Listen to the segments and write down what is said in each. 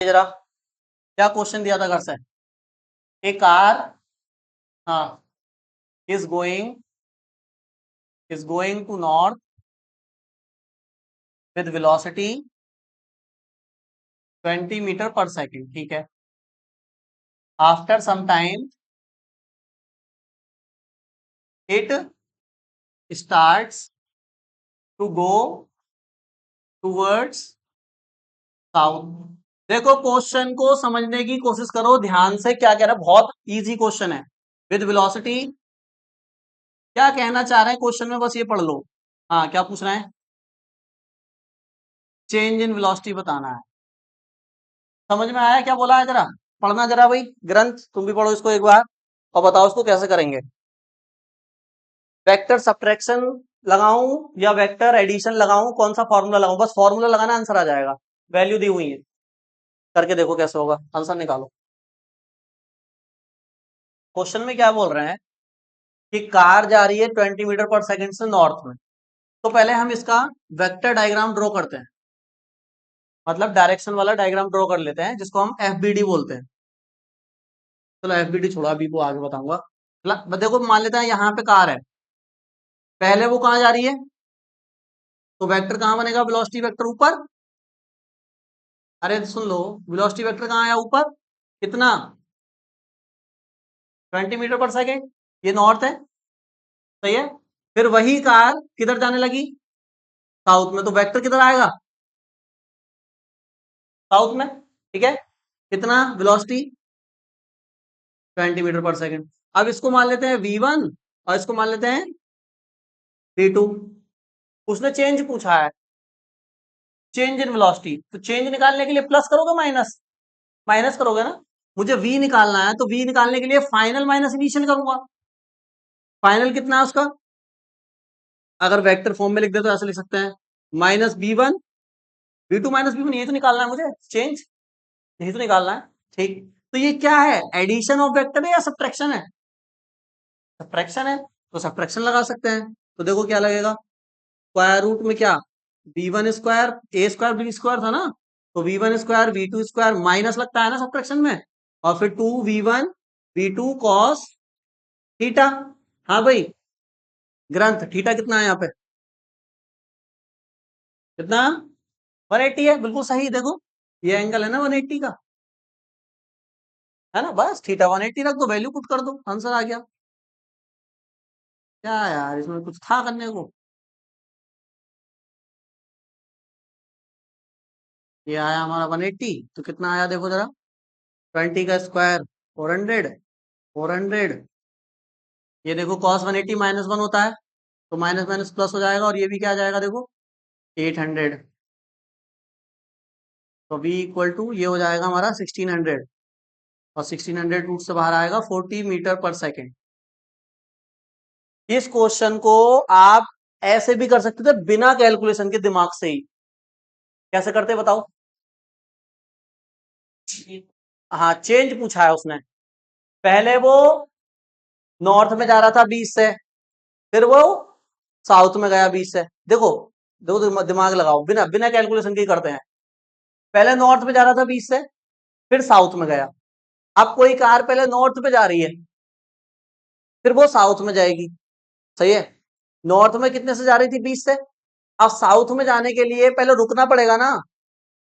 जरा क्या क्वेश्चन दिया था घर से? ए कार, हाँ, is going to north with velocity 20 metre per second, ठीक है। After some time it starts to go towards south. देखो क्वेश्चन को समझने की कोशिश करो ध्यान से, क्या कह रहा है, बहुत इजी क्वेश्चन है। विद वेलोसिटी, क्या कहना चाह रहे हैं क्वेश्चन में, बस ये पढ़ लो। हाँ, क्या पूछ रहे हैं? चेंज इन वेलोसिटी बताना है। समझ में आया क्या बोला है? जरा पढ़ना जरा भाई, ग्रंथ तुम भी पढ़ो इसको एक बार और बताओ इसको कैसे करेंगे। वेक्टर सब्ट्रैक्शन लगाऊं या वेक्टर एडिशन लगाऊं, कौन सा फॉर्मूला लगाऊं? बस फॉर्मूला लगाना, आंसर आ जाएगा। वैल्यू दी हुई है, करके देखो कैसे होगा, आंसर निकालो। क्वेश्चन में क्या बोल रहे हैं कि कार जा रही है 20 मीटर पर सेकंड से नॉर्थ में। तो पहले हम इसका वेक्टर डायग्राम ड्रॉ करते हैं, मतलब डायरेक्शन वाला डायग्राम ड्रॉ कर लेते हैं, जिसको हम एफबीडी बोलते हैं। चलो एफबीडी छोड़ा, अभी वो आगे बताऊंगा। देखो मान लेते हैं यहाँ पे कार है, पहले वो कहाँ जा रही है, तो वेक्टर कहाँ बनेगा? वेलोसिटी वेक्टर ऊपर। अरे सुन लो, वेलोसिटी वेक्टर कहाँ है? ऊपर। कितना? 20 मीटर पर सेकेंड। ये नॉर्थ है, सही है। फिर वही कार किधर जाने लगी? साउथ में, तो वेक्टर किधर आएगा? साउथ में, ठीक है। कितना वेलोसिटी? 20 metre per second. अब इसको मान लेते हैं v1 और इसको मान लेते हैं v2। उसने चेंज पूछा है, चेंज इन वेलोसिटी, तो चेंज निकालने के लिए प्लस करोगे माइनस? माइनस करोगे ना। मुझे v निकालना है, तो v निकालने के लिए फाइनल माइनस इनिशियल करूंगा। फाइनल कितना है उसका? अगर वेक्टर फॉर्म में लिख दे तो ऐसे लिख सकते हैं, minus b1 v2 minus b1, यही तो निकालना है मुझे, चेंज यही तो निकालना है। ठीक, तो ये क्या है? एडिशन ऑफ वेक्टर है या सब्ट्रैक्शन है? सब्ट्रैक्शन है, तो सब्ट्रैक्शन लगा सकते हैं। तो देखो क्या लगेगा, स्क्वायर रूट में क्या, b1 square a square b square था ना, तो v1 square v2 square minus लगता है ना सब्ट्रैक्शन में, और फिर 2v1 v2 कॉस थीटा। हाँ भाई, ग्रंथ थीटा कितना है यहाँ पे? कितना? 180 है, बिल्कुल सही। देखो ये एंगल है ना 180 का, है ना। बस थीटा 180 रख दो, वैल्यू पुट कर दो, आंसर आ गया। क्या यार, इसमें कुछ था करने को? ये आया हमारा 180, तो कितना आया देखो जरा, 20 का स्क्वायर 400, 400। ये देखो cos 180 -1 होता है, तो माइनस माइनस प्लस हो जाएगा, और ये भी क्या आ जाएगा देखो, 800। तो v इक्वल टू ये हो जाएगा हमारा 1600, और 1600 रूट से बाहर आएगा 40 मीटर पर सेकेंड। इस क्वेश्चन को आप ऐसे भी कर सकते थे बिना कैलकुलेशन के, दिमाग से ही। कैसे करते बताओ? हाँ, चेंज पूछा है उसने। पहले वो नॉर्थ में जा रहा था 20 से, फिर वो साउथ में गया 20 से। देखो देखो, दिमाग लगाओ, बिना बिना कैलकुलेशन के ही करते हैं। पहले नॉर्थ में जा रहा था 20 से, फिर साउथ में गया। अब कोई कार पहले नॉर्थ पे जा रही है, फिर वो साउथ में जाएगी, सही है। नॉर्थ में कितने से जा रही थी? 20 से। अब साउथ में जाने के लिए पहले रुकना पड़ेगा ना,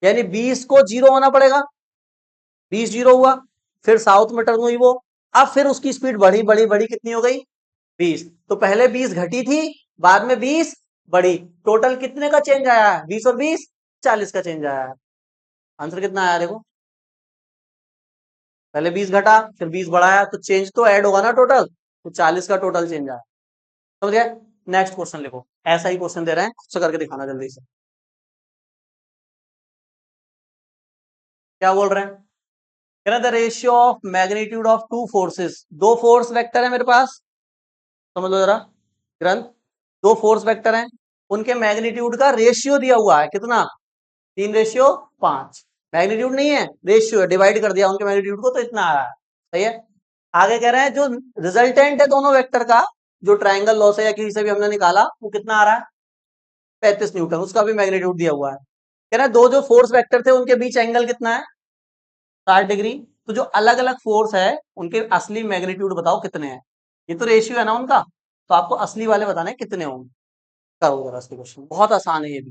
यानी 20 को जीरो होना पड़ेगा। 20 जीरो हुआ, फिर साउथ में टर्न हुई वो। अब फिर उसकी स्पीड बढ़ी बढ़ी बढ़ी, कितनी हो गई? 20। तो पहले 20 घटी थी, बाद में 20 बढ़ी। टोटल कितने का चेंज आया है? 20 और 20 40 का चेंज आया है। आंसर कितना आया देखो, पहले 20 घटा फिर 20 बढ़ाया, तो चेंज तो ऐड होगा ना टोटल, तो 40 का टोटल चेंज आया। समझ गए? नेक्स्ट क्वेश्चन लिखो, ऐसा ही क्वेश्चन दे रहे हैं, खुद से करके दिखाना जल्दी से। क्या बोल रहे हैं? कह रहे the ratio of magnitude of two forces, दो फोर्स वेक्टर है मेरे पास, समझ लो जरा ग्रंथ। दो फोर्स वेक्टर हैं, उनके मैग्नीट्यूड का रेशियो दिया हुआ है, कितना? 3:5। मैग्नीट्यूड नहीं है, रेशियो है, डिवाइड कर दिया उनके मैग्नीट्यूड को, तो इतना आ रहा है, सही है। आगे कह रहे हैं जो रिजल्टेंट है दोनों वेक्टर का, जो ट्राइंगल लॉ से या किसी से भी हमने निकाला, वो कितना आ रहा है? 35 न्यूटन, उसका भी मैग्नीट्यूड दिया हुआ है। कह रहे हैं दो जो फोर्स वेक्टर थे उनके बीच एंगल कितना है? 60 डिग्री। तो जो अलग अलग फोर्स है उनके असली मैग्नीट्यूड बताओ कितने हैं। ये तो रेशियो है ना उनका, तो आपको असली वाले बताने हैं कितने होंगे। करो जरा इसके क्वेश्चन, बहुत आसान है ये भी।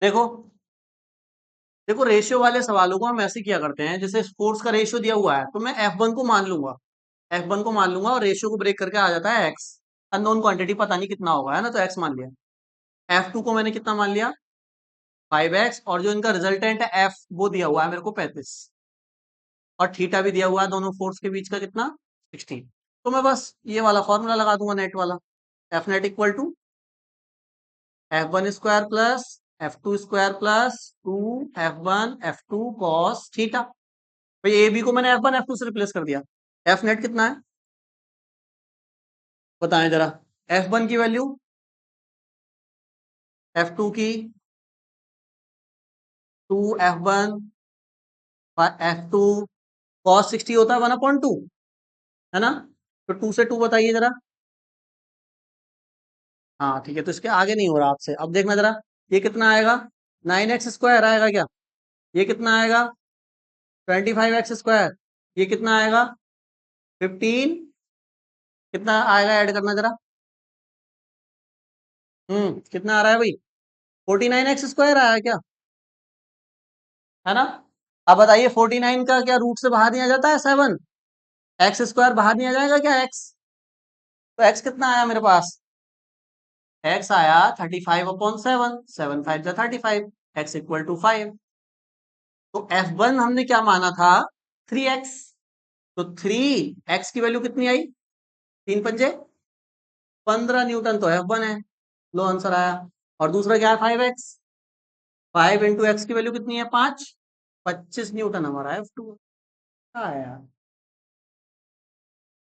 देखो देखो रेशियो वाले सवालों को हम ऐसे किया करते हैं, जैसे फोर्स का रेशियो दिया हुआ है तो मैं F1 को मान लूंगा, F1 को मान लूंगा और रेशियो को ब्रेक करके आ जाता है x। अननोन क्वांटिटी पता नहीं कितना होगा, है ना, तो x मान लिया। F2 को मैंने कितना मान लिया, 5x, और जो इनका रिजल्टेंट है F वो दिया हुआ है मेरे को 35, और थीटा भी दिया हुआ है दोनों फोर्स के बीच का कितना, 16। तो मैं बस ये वाला फॉर्मूला लगा दूंगा नेट वाला, F net equal to F1 square plus F2 square plus 2 F1 F2 cos theta. भाई ए बी को मैंने F1 F2 से रिप्लेस कर दिया। एफ नेट कितना है बताएं जरा। F1 की वैल्यू, F2 की 2 F1 F2 कॉस 60 होता है 1/2, है ना। तो 2 से 2 बताइए जरा। हाँ ठीक है, तो इसके आगे नहीं हो रहा आपसे, अब देखना जरा। ये कितना आएगा, 9x स्क्वायर आएगा क्या। ये कितना आएगा, 25x स्क्वायर। ये कितना आएगा, 15। कितना आएगा, ऐड करना जरा। कितना आ रहा है भाई, 49x स्क्वायर आया क्या, है ना। अब बताइए 49 का क्या रूट से बाहर नहीं आ जाता है 7, एक्स स्क्वायर बाहर नहीं आ जाएगा क्या एक्स। तो एक्स कितना आया मेरे पास, एक्स आया 35/7, 7 5 35, एक्स इक्वल टू 5। तो F1 हमने क्या माना था, 3x। तो 3x की वैल्यू कितनी आई, 3 पंजे 15 न्यूटन, तो F1 है। लो आंसर आया। और दूसरा क्या है, 5x। 5 × x की वैल्यू कितनी है, 5, 25 न्यूटन हमारा F2। हाँ यार,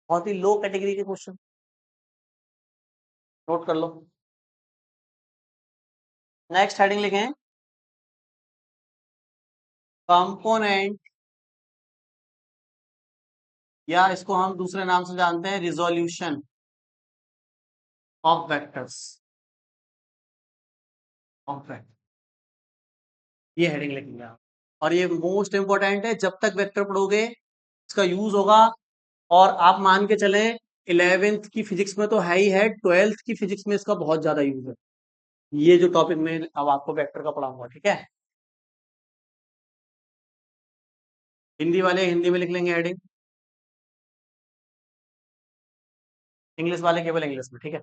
बहुत ही लो कैटेगरी के क्वेश्चन, नोट कर लो। नेक्स्ट हेडिंग लिखें, कंपोनेंट, या इसको हम दूसरे नाम से जानते हैं resolution of vectors of vector. ये हेडिंग लिखेंगे आप, और ये मोस्ट इंपॉर्टेंट है, जब तक वेक्टर पढ़ोगे इसका यूज होगा। और आप मान के चलें 11th की फिजिक्स में तो है ही है, 12th की फिजिक्स में इसका बहुत ज्यादा यूज है। ये जो टॉपिक में अब आपको वेक्टर का पढ़ाऊंगा, ठीक है। हिंदी वाले हिंदी में लिख लेंगे हेडिंग, इंग्लिश वाले केवल इंग्लिश में, ठीक है।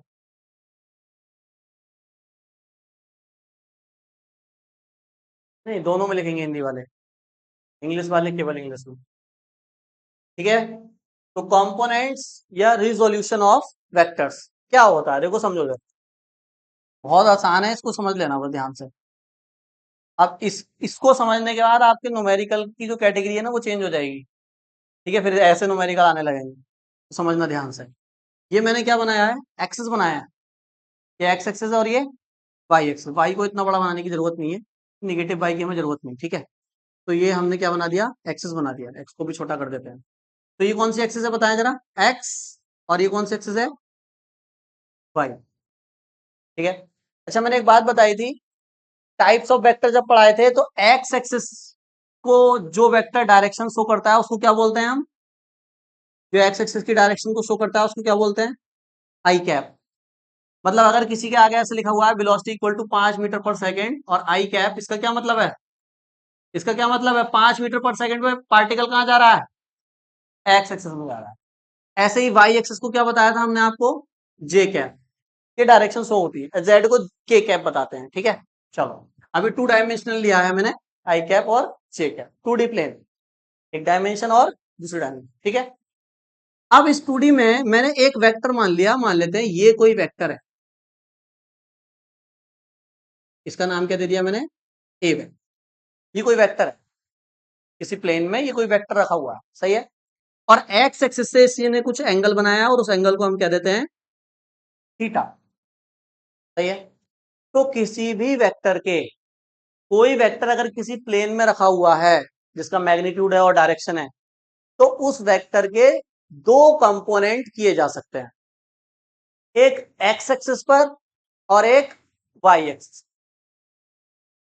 नहीं, दोनों में लिखेंगे, हिंदी वाले इंग्लिश वाले केवल इंग्लिश में, ठीक है। तो कंपोनेंट्स या रिजोल्यूशन ऑफ वेक्टर्स क्या होता है, देखो समझो जरा। बहुत आसान है, इसको समझ लेना बस ध्यान से। अब इसको समझने के बाद आपके न्यूमेरिकल की जो कैटेगरी है ना वो चेंज हो जाएगी, ठीक है। फिर ऐसे न्यूमेरिकल आने लगेंगे, तो समझना ध्यान से। ये मैंने क्या बनाया है, एक्सेस बनाया है। ये एक्स एक्सेस और ये वाई एक्सेस। वाई को इतना बड़ा बनाने की जरूरत नहीं है, निगेटिव वाई की हमें जरूरत नहीं, ठीक है। तो ये हमने क्या बना दिया, एक्सेस बना दिया। एक्स को भी छोटा कर देते हैं। तो ये कौन सी एक्सेस है बताएं जरा, एक्स। और ये कौन सी एक्सेस है, वाई, ठीक है। अच्छा, मैंने एक बात बताई थी, टाइप्स ऑफ वेक्टर जब पढ़ाए थे तो एक्स एक्सिस को जो वेक्टर डायरेक्शन शो करता है उसको क्या बोलते हैं हम, जो एक्स एक्सिस की डायरेक्शन को शो करता है उसको क्या बोलते हैं, आई कैप। मतलब अगर किसी के आगे ऐसे लिखा हुआ है velocity equal to 5 metre per second और आई कैप, इसका क्या मतलब है, इसका क्या मतलब है, 5 मीटर पर सेकेंड में पार्टिकल कहाँ जा रहा है, एक्स एक्सिस में जा रहा है। ऐसे ही वाई एक्सिस को क्या बताया था हमने आपको, जे कैप। ये डायरेक्शन शो होती है, जेड को के कैप बताते हैं, ठीक है। चलो, अभी 2 डायमेंशनल लिया है मैंने, आई कैप और जे कैप, 2D प्लेन, एक डायमेंशन और दूसरी डायमेंशन, ठीक है। अब इस 2D में मैंने एक वेक्टर मान लिया, मान लेते हैं ये कोई वेक्टर है, इसका नाम क्या दे दिया मैंने, ए वेक्टर। ये कोई वेक्टर है, किसी प्लेन में ये कोई वेक्टर रखा हुआ है, सही है। और एक्स एक्सिस से इसी ने कुछ एंगल बनाया और उस एंगल को हम क्या देते हैं, थीटा, सही है। तो किसी भी वेक्टर के, कोई वेक्टर अगर किसी प्लेन में रखा हुआ है जिसका मैग्नीट्यूड है और डायरेक्शन है, तो उस वेक्टर के दो कंपोनेंट किए जा सकते हैं, एक एक्स एक्सिस पर और एक वाई एक्सिस।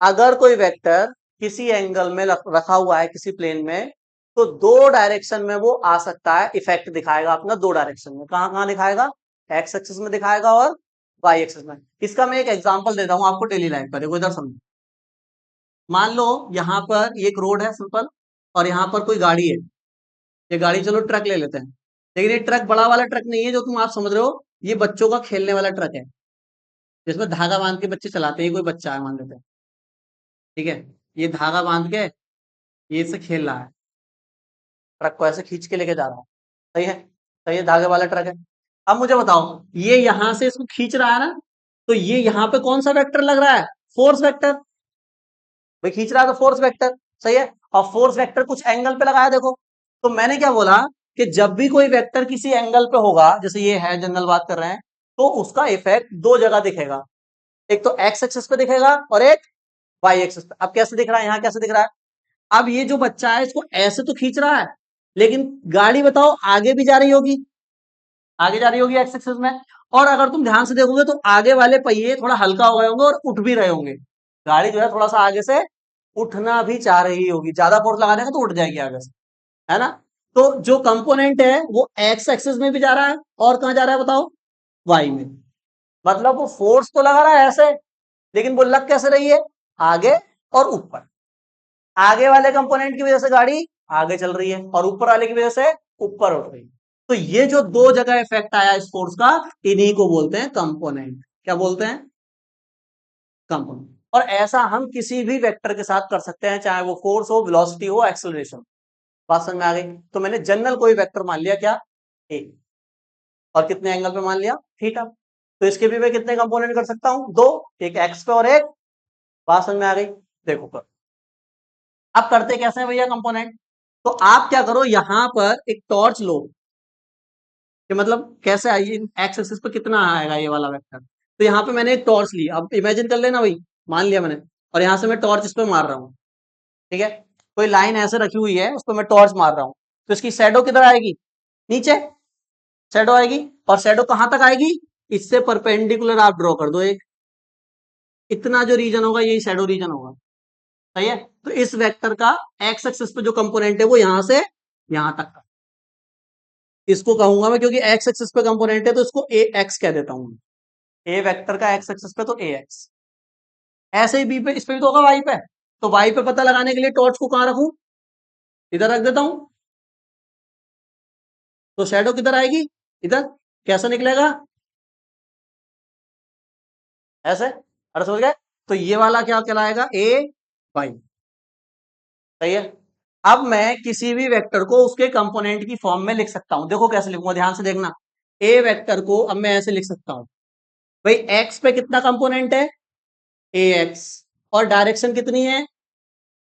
अगर कोई वेक्टर किसी एंगल में रखा हुआ है किसी प्लेन में, तो दो डायरेक्शन में वो आ सकता है, इफेक्ट दिखाएगा अपना दो डायरेक्शन में। कहां कहां दिखाएगा? एक्स एक्सिस में दिखाएगा और वाई एक्सिस में। इसका मैं एक एग्जांपल देता हूं आपको डेली लाइफ का, देखो इधर समझो। मान लो यहाँ पर ये एक रोड है सिंपल, और यहाँ पर कोई गाड़ी है। ये गाड़ी चलो ट्रक ले लेते हैं, लेकिन ये ट्रक बड़ा वाला ट्रक नहीं है जो तुम आप समझ रहे हो, ये बच्चों का खेलने वाला ट्रक है, जिसमें धागा बांध के बच्चे चलाते हैं। ये कोई बच्चा है मान लेते हैं, ठीक है, ये धागा बांध के ये इससे खेल रहा है, ट्रक को ऐसे खींच के लेके जा रहा है। सही है, सही है, धागे वाला ट्रक है। अब मुझे बताओ, ये यहां से इसको खींच रहा है ना, तो ये यहाँ पे कौन सा वेक्टर लग रहा है? Force vector. भाई खींच रहा है तो फोर्स वेक्टर, सही है। और फोर्स वेक्टर कुछ एंगल पे लगाया, देखो। तो मैंने क्या बोला कि जब भी कोई वेक्टर किसी एंगल पे होगा, जैसे ये है, जनरल बात कर रहे हैं, तो उसका इफेक्ट दो जगह दिखेगा। एक तो एक्स एक्सिस पे दिखेगा और एक वाई एक्सिस पे। अब कैसे दिख रहा है, यहाँ कैसे दिख रहा है? अब ये जो बच्चा है इसको ऐसे तो खींच रहा है, लेकिन गाड़ी बताओ आगे भी जा रही होगी, आगे जा रही होगी एक्स एक्सिस में। और अगर तुम ध्यान से देखोगे तो आगे वाले पहिए थोड़ा हल्का हो गए होंगे और उठ भी रहे होंगे। गाड़ी जो है थोड़ा सा आगे से उठना भी चाह रही होगी, ज्यादा फोर्स लगाने का तो उठ जाएगी आगे से, है ना? तो जो कंपोनेंट है वो एक्स एक्सिस में भी जा रहा है, और कहां जा रहा है बताओ? वाई में। मतलब वो फोर्स तो लगा रहा है ऐसे, लेकिन वो लग कैसे रही है? आगे और ऊपर। आगे वाले कंपोनेंट की वजह से गाड़ी आगे चल रही है, और ऊपर वाले की वजह से ऊपर उठ रही है। तो ये जो दो जगह इफेक्ट आया इस फोर्स का, इन्हीं को बोलते हैं कंपोनेंट। क्या बोलते हैं? कंपोनेंट। और ऐसा हम किसी भी वेक्टर के साथ कर सकते हैं, चाहे वो फोर्स हो, वेलोसिटी हो, एक्सेलरेशन। बात समझ में आ गई? तो मैंने जनरल कोई वेक्टर मान लिया, क्या? ए। और कितने एंगल पे मान लिया? थीटा। तो इसके भी मैं कितने कंपोनेंट कर सकता हूं? दो, एक एक्स पे और एक। बात समझ में आ गई? देखो कर, अब करते कैसे हैं भैया कंपोनेंट? तो आप क्या करो, यहां पर एक टॉर्च लो, कि मतलब कैसे आइए एक्स एक्सिस पे कितना आएगा ये वाला वेक्टर। तो यहाँ पे मैंने एक टॉर्च ली, अब इमेजिन कर लेना भाई, मान लिया मैंने, और यहाँ से मैं टॉर्च इस पे मार रहा हूँ, ठीक है। कोई लाइन ऐसे रखी हुई है, उस पर मैं टॉर्च मार रहा हूँ, तो इसकी शैडो किधर आएगी? नीचे शैडो आएगी। और शैडो कहां तक आएगी? इससे परपेंडिकुलर आप ड्रॉ कर दो एक, इतना जो रीजन होगा यही शैडो रीजन होगा, सही है। तो इस वेक्टर का एक्स एक्सिस पे जो कंपोनेंट है वो यहां से यहां तक का, इसको कहूंगा मैं, क्योंकि एक्स एक्सिस पे कंपोनेंट है तो इसको ए एक्स कह देता हूं। ए वेक्टर का एक्स एक्सिस पे तो ए एक्स। ऐसे ही बी पे, इस पे भी तो होगा वाई पे। तो वाई पे पता लगाने के लिए टॉर्च को कहां रखूं? इधर रख देता हूं। तो शैडो किधर आएगी? इधर। कैसा निकलेगा? ऐसे। अरे समझ गए? तो ये वाला क्या कहलाएगा? ए वाई। सही है। अब मैं किसी भी वेक्टर को उसके कंपोनेंट की फॉर्म में लिख सकता हूं। देखो कैसे लिखूंगा, ध्यान से देखना। ए वेक्टर को अब मैं ऐसे लिख सकता हूं, भाई एक्स पे कितना कंपोनेंट है? ए एक्स। और डायरेक्शन कितनी है?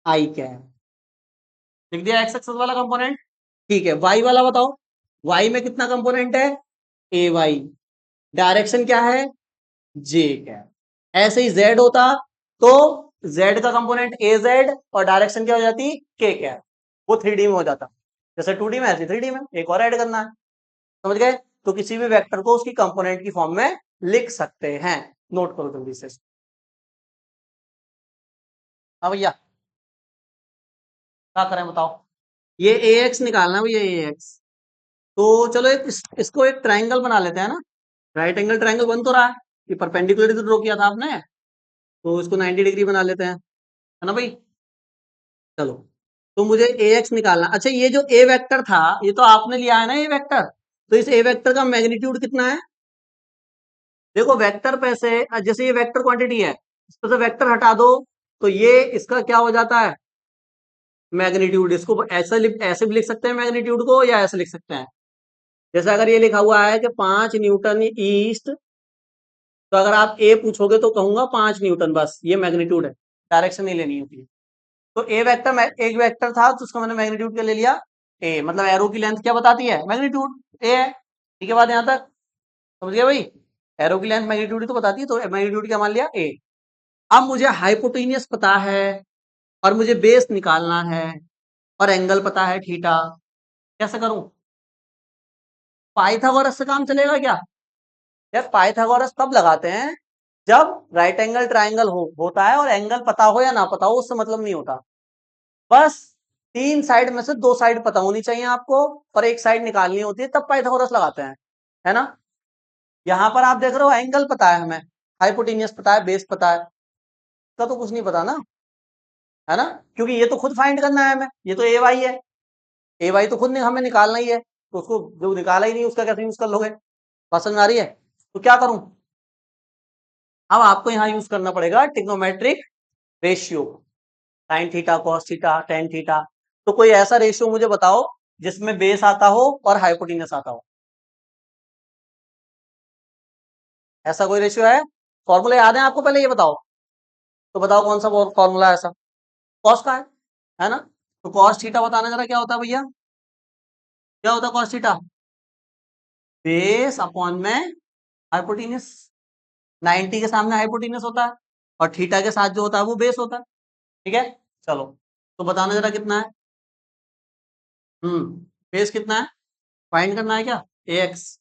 आई कैप। लिख दिया एक्स एक्सिस वाला कंपोनेंट। ठीक है, वाई वाला बताओ। वाई में कितना कंपोनेंट है? ए वाई। डायरेक्शन क्या है? जे कैप। ऐसे ही जेड होता तो जेड का कंपोनेंट ए जेड, और डायरेक्शन क्या हो जाती? के कैप। वो 3D में हो जाता, जैसे 2D में ऐसे 3D में। एक और ऐड करना है, समझ गए? तो किसी भी वेक्टर को उसकी कंपोनेंट की फॉर्म में लिख सकते हैं। नोट करो जल्दी से। हाँ भैया, क्या करें बताओ? ये ए एक्स निकालना है भैया, ए एक्स। तो चलो इसको एक ट्राइंगल बना लेते हैं ना। राइट एंगल ट्राइंगल बन तो रहा है, ये परपेंडिकुलर तो ड्रॉ किया था आपने, तो इसको 90 डिग्री बना लेते हैं, है ना भाई? चलो, तो मुझे ए एक्स निकालना। अच्छा, ये जो ए वेक्टर था ये तो आपने लिया है ना, ए वेक्टर। तो इस ए वेक्टर का मैग्नीट्यूड कितना है? देखो वेक्टर पे से, जैसे ये वेक्टर क्वांटिटी है, इस पर से वेक्टर हटा दो, तो ये इसका क्या हो जाता है? मैग्नीट्यूड। इसको ऐसे भी लिख सकते हैं मैग्नीट्यूड को, या ऐसे लिख सकते हैं। जैसे अगर ये लिखा हुआ है कि 5 न्यूटन ईस्ट, तो अगर आप ए पूछोगे तो कहूंगा 5 न्यूटन, बस ये मैग्नीट्यूड है, डायरेक्शन नहीं लेनी होती है। तो ए वेक्टर, एक वेक्टर था तो उसको मैंने मैग्नीट्यूड क्या ले लिया? ए। मतलब एरो की लेंथ क्या बताती है? मैग्नीट्यूड ए है। ठीक है, बात यहां तक समझ गया भाई? एरो की लेंथ मैग्नीट्यूड ही तो बताती है, तो मैग्नीट्यूड क्या मान लिया? ए। अब मुझे हाइपोटेनियस पता है, और मुझे बेस निकालना है, और एंगल पता है थीटा। कैसे करूं? पाइथागोरस से काम चलेगा क्या? यार पाइथागोरस तब लगाते हैं जब राइट एंगल ट्राइंगल होता है और एंगल पता हो या ना पता हो उससे मतलब नहीं होता, बस 3 साइड में से 2 साइड पता होनी चाहिए आपको और एक साइड निकालनी होती है, तब पाइथागोरस लगाते हैं, है ना। यहां पर आप देख रहे हो एंगल पता है हमें, हाइपोटेनियस पता है, बेस पता है, इसका तो कुछ नहीं पता ना, है ना, क्योंकि ये तो खुद फाइंड करना है हमें, ये तो ए वाई है, ए वाई तो खुद नहीं हमें निकालना ही है, तो उसको जो निकाला ही नहीं उसका कैसे यूज कर लोगे। बात समझ आ रही है। तो क्या करूं, अब आपको यहाँ यूज करना पड़ेगा trigonometric ratio, sine theta, cos theta, tan theta. तो कोई ऐसा रेशियो मुझे बताओ जिसमें बेस आता हो और हाइपोटेनस आता हो, ऐसा कोई रेशियो है। फॉर्मूला याद है आपको, पहले ये बताओ, तो बताओ कौन सा फॉर्मूला है ऐसा। कॉस का है ना। तो कॉस थीटा बताना जरा क्या होता है भैया, क्या होता है कॉस थीटा, बेस अपॉन में हाइपोटेनस, 90 के सामने हाइपोटेनस होता है और थीटा के साथ जो होता है वो बेस होता है, ठीक है। चलो तो बताना जरा कितना है, बेस कितना है, फाइंड करना है क्या, ए एक्स,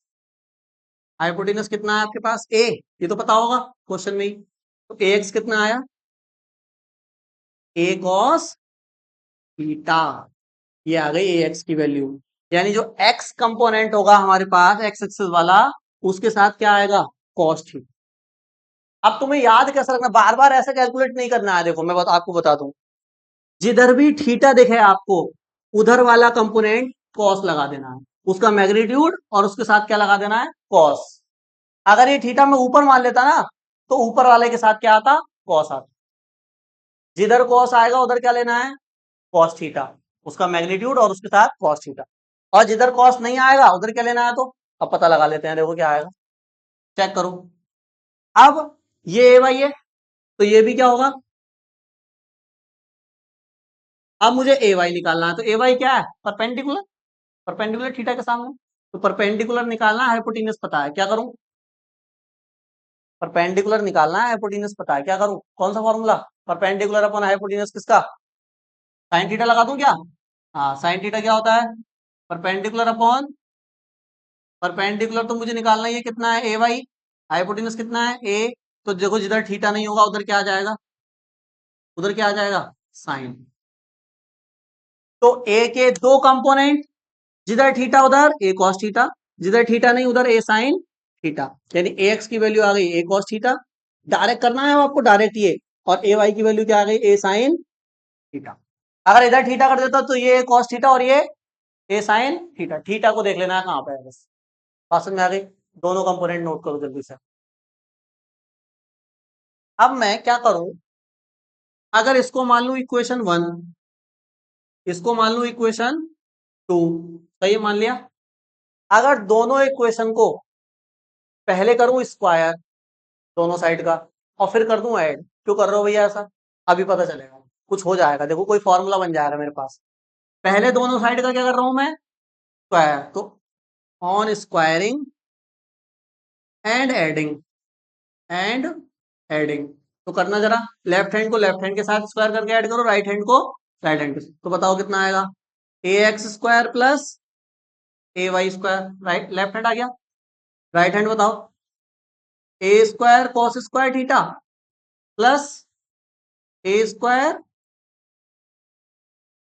हाइपोटेनस कितना है आपके पास ए, ये तो पता होगा क्वेश्चन में ही। तो ए एक्स कितना आया, ए कॉस थीटा, ये आ गई ए एक्स की वैल्यू, यानी जो एक्स कंपोनेंट होगा हमारे पास एक्स एक्सिस वाला, उसके साथ क्या आएगा, कॉस थीटा। अब तुम्हें याद कैसे रखना, बार बार ऐसे कैलकुलेट नहीं करना है, देखो मैं आपको बता दूं, जिधर भी थीटा दिखे आपको उधर वाला कंपोनेंट कॉस लगा देना है, उसका मैग्नीट्यूड और उसके साथ क्या लगा देना है, कॉस। अगर ये थीटा में ऊपर मान लेता ना, तो ऊपर वाले के साथ क्या आता, कॉस आता, जिधर कॉस आएगा उधर क्या लेना है, कॉस थीटा, उसका मैग्नीट्यूड और उसके साथ कॉस थीटा, और जिधर कॉस नहीं आएगा उधर क्या लेना है, तो अब पता लगा लेते हैं, देखो क्या आएगा, चेक करो। अब ये ए वाई है, तो ये भी क्या होगा, अब मुझे ए वाई निकालना है, तो ए वाई क्या है, परपेंडिकुलर, परपेंडिकुलर थीटा के सामने, तो परपेंडिकुलर निकालना है, हाइपोटेनस पता है, क्या करूं, परपेंडिकुलर निकालना है, हाइपोटेनस पता है, क्या करूं, कौन सा फॉर्मूला, परपेंडिकुलर अपॉन हाइपोटेनस किसका, साइन थीटा लगा दूं क्या, हाँ साइन थीटा क्या होता है, परपेंडिकुलर अपॉन, परपेंडिकुलर तो मुझे निकालना ही है कितना है, ए वाई, हाइपोटेनस कितना है ए, तो देखो जिधर थीटा नहीं होगा उधर क्या आ जाएगा, उधर क्या आ जाएगा, साइन। तो ए के दो कंपोनेंट, जिधर थीटा उधर ए कॉस थीटा, जिधर थीटा नहीं उधर ए साइन थीटा, यानी ए एक्स की वैल्यू आ गई ए कॉस थीटा, डायरेक्ट करना है आपको डायरेक्ट ये, और ए वाई की वैल्यू क्या आ गई ए साइन थीटा। अगर इधर थीटा कर देता तो ये कॉस थीटा और ये ए साइन थीटा, थीटा को देख लेना है कहां पे है बस, बात समझ में आ गई। दोनों कंपोनेंट नोट करो जल्दी से। अब मैं क्या करूं, अगर इसको मान लू इक्वेशन 1, इसको मान लू इक्वेशन 2, सही मान लिया, अगर दोनों इक्वेशन को पहले करूं स्क्वायर दोनों साइड का और फिर कर दूं ऐड, क्यों कर रहे हो भैया ऐसा, अभी पता चलेगा, कुछ हो जाएगा, देखो कोई फॉर्मूला बन जाएगा मेरे पास। पहले दोनों साइड का क्या कर रहा हूं मैं, स्क्वायर, तो on squaring and adding, and adding, तो करना जरा, लेफ्ट हैंड को लेफ्ट हैंड के साथ स्क्वायर करके ऐड करो, राइट हैंड को राइट हैंड के साथ, तो बताओ कितना आएगा, a x square plus a y square, right left hand आ गया, राइट हैंड बताओ, a square cos square theta plus a square,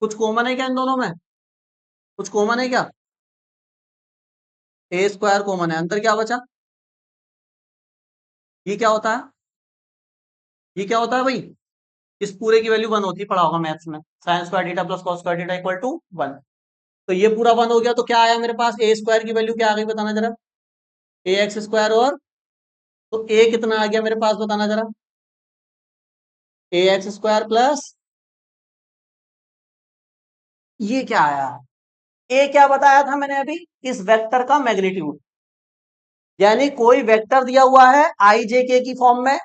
कुछ कॉमन है क्या इन दोनों में, कुछ कॉमन है क्या, ए स्क्वायर कॉमन है, अंतर क्या बचा, ये क्या होता है, ये क्या होता है भाई, इस पूरे की वैल्यू 1 होती है, पढ़ा होगा मैथ्स में, sine square theta plus cos square theta equal to 1, तो ये पूरा 1 हो गया, तो क्या आया मेरे पास, ए स्क्वायर की वैल्यू क्या आ गई बताना जरा, ए एक्स स्क्वायर, और तो ए कितना आ गया मेरे पास बताना जरा, ए एक्स स्क्वायर प्लस, ये क्या आया, ए क्या बताया था मैंने अभी, इस वेक्टर का मैग्नीट्यूड, यानी कोई वेक्टर दिया हुआ है आई जे के की फॉर्म में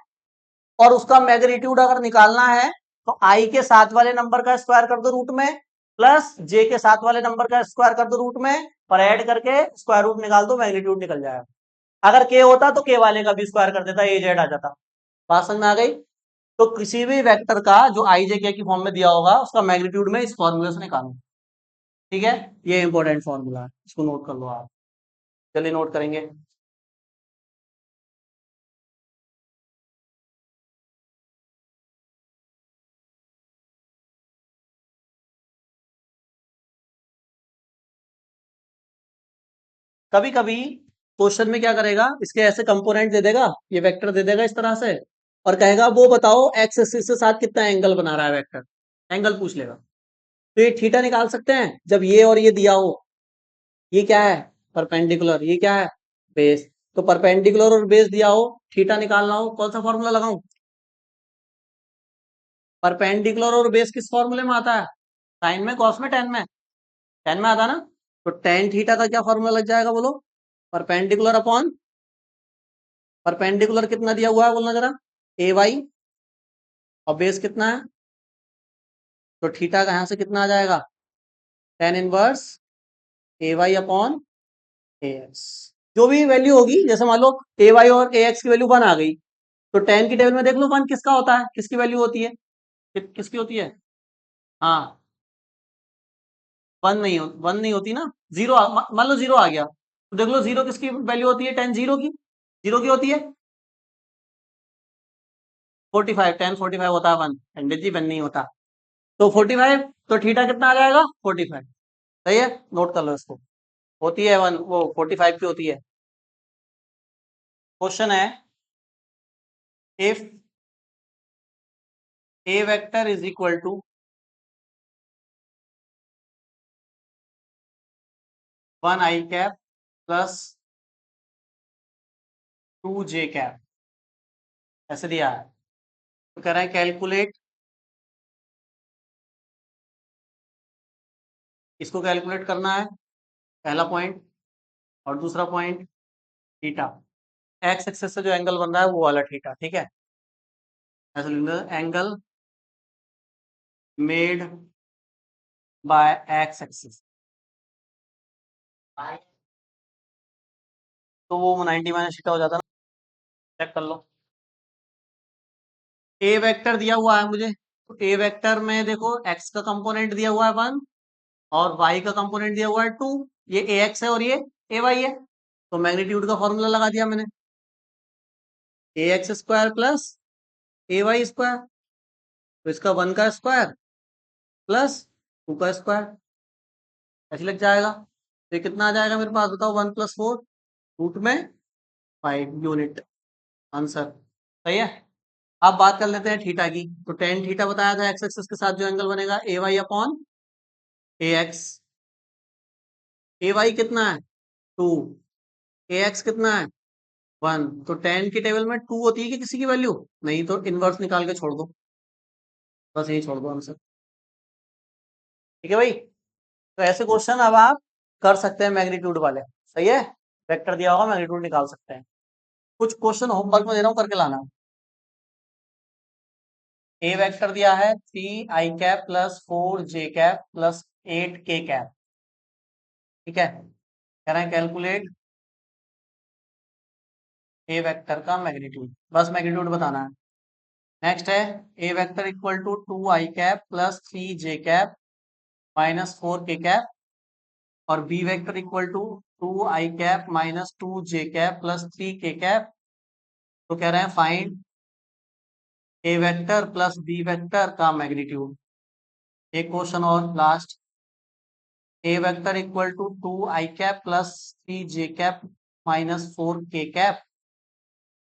और उसका मैग्नीट्यूड अगर निकालना है तो आई के साथ वाले नंबर का स्क्वायर कर दो रूट में, प्लस जे के साथ वाले नंबर का स्क्वायर कर दो रूट में, और ऐड करके स्क्वायर रूट निकाल दो, मैग्नीट्यूड निकल जाएगा। अगर के होता तो के वाले का भी स्क्वायर कर देता, ए जेड आ जाता। बात समझ में आ गई। तो किसी भी वेक्टर का जो आई जे के की फॉर्म में दिया होगा उसका मैग्नीट्यूड में इस फॉर्मूले से निकालो, ठीक है, ये इंपॉर्टेंट फॉर्मूला है, इसको नोट कर लो आप, चलिए नोट करेंगे। कभी कभी क्वेश्चन में क्या करेगा, इसके ऐसे कंपोनेंट दे देगा, ये वेक्टर दे देगा इस तरह से, और कहेगा वो बताओ एक्स एक्सिस के साथ कितना एंगल बना रहा है वेक्टर, एंगल पूछ लेगा। तो ये थीटा निकाल सकते हैं जब ये और ये दिया हो। ये क्या है, परपेंडिकुलर, ये क्या है, बेस। तो परपेंडिकुलर और बेस दिया हो, थीटा निकालना हो, कौन सा फॉर्मूला लगाऊं? परपेंडिकुलर और बेस किस फॉर्मूले में आता है? साइन में, कॉस में, टेन में? टेन में आता ना। तो टेन थीटा का क्या फॉर्मूला लग जाएगा बोलो? परपेंडिकुलर अपॉन, परपेंडिकुलर कितना दिया हुआ है बोलना जरा, ए वाई, और बेस कितना है, तो थीटा का यहां से कितना आ जाएगा, टेन इनवर्स ए वाई अपॉन ए एक्स। जो भी वैल्यू होगी, जैसे मान लो ए वाई और ए एक्स की वैल्यू वन आ गई, तो टेन की टेबल में देख लो वन किसका होता है, किसकी वैल्यू होती है, किसकी होती है? हाँ, वन नहीं होती ना, जीरो, मान लो जीरो आ गया, तो देख लो जीरो किसकी वैल्यू होती है, टेन जीरो की, जीरो की होती है 45, टेन 45 होता है वन, पंडित जी वन नहीं होता। तो 45, तो थीटा कितना आ जाएगा, 45। सही है, नोट कर लो इसको, होती है वन, वो 45 की होती है। क्वेश्चन है, if A vector is equal to 1 I cap plus 2 J cap, ऐसे दिया है। तो कह रहा है कैलकुलेट, इसको कैलकुलेट करना है, पहला पॉइंट, और दूसरा पॉइंट थीटा, एक्स एक्सेस से जो एंगल बन रहा है वो वाला थीटा, ठीक है। ऐसे लिख दो, angle made by x axis, तो वो 90 माइनस थीटा हो जाता है ना। चेक कर लो, ए वेक्टर दिया हुआ है मुझे, तो ए वेक्टर में देखो एक्स का कंपोनेंट दिया हुआ है वन, और वाई का कंपोनेंट दिया हुआ है टू, ये ए एक्स है और ये ए वाई है। तो मैग्नीट्यूड का फॉर्मूला लगा दिया मैंने, ए x square plus a y square, तो इसका वन का स्क्वायर प्लस टू का स्क्वायर, ऐसे लग जाएगा। तो ये कितना आ जाएगा मेरे पास, बताओ, वन प्लस फोर, रूट में 5 यूनिट, आंसर। सही है। अब बात कर लेते हैं थीटा की, तो टेन थीटा बताया था एक्स एक्सिस के साथ जो एंगल बनेगा, ए वाई अपॉन ए एक्स। ए वाई कितना है, टू, ए एक्स कितना है, वन। तो टेन की टेबल में टू होती है कि किसी की वैल्यू नहीं, तो इनवर्स निकाल के छोड़ दो, बस यही छोड़ दो आंसर। ठीक है भाई, तो ऐसे क्वेश्चन अब आप कर सकते हैं मैग्नीट्यूड वाले। सही है, वेक्टर दिया होगा, मैग्नीट्यूड निकाल सकते हैं। कुछ क्वेश्चन होमवर्क में दे रहा हूँ, करके लाना। ए वेक्टर दिया है 3 i cap plus 4 J cap plus 8 k cap, ठीक है। कह रहे हैं कैलकुलेट ए वेक्टर का मैग्नीट्यूड, बस मैग्नीट्यूड बताना है। नेक्स्ट है, a vector equal to 2 I cap plus 3 J cap minus 4 के कैप, और B vector equal to 2 I cap minus 2 J cap plus 3 k cap. तो कह रहे हैं find a vector plus B vector का मैग्नीट्यूड। एक question और last, A vector equal to 2 I cap plus 3 J cap minus 4 के cap,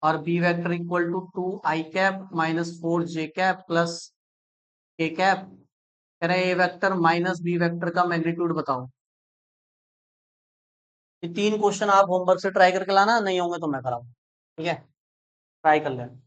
और B vector equal to 2 I cap minus 4 J cap plus K cap. कह रहे हैं A vector minus B vector का magnitude बताओ। ये तीन क्वेश्चन आप होमवर्क से ट्राई करके लाना, नहीं होंगे तो मैं कराऊंगा, ठीक है, ट्राई कर लेना।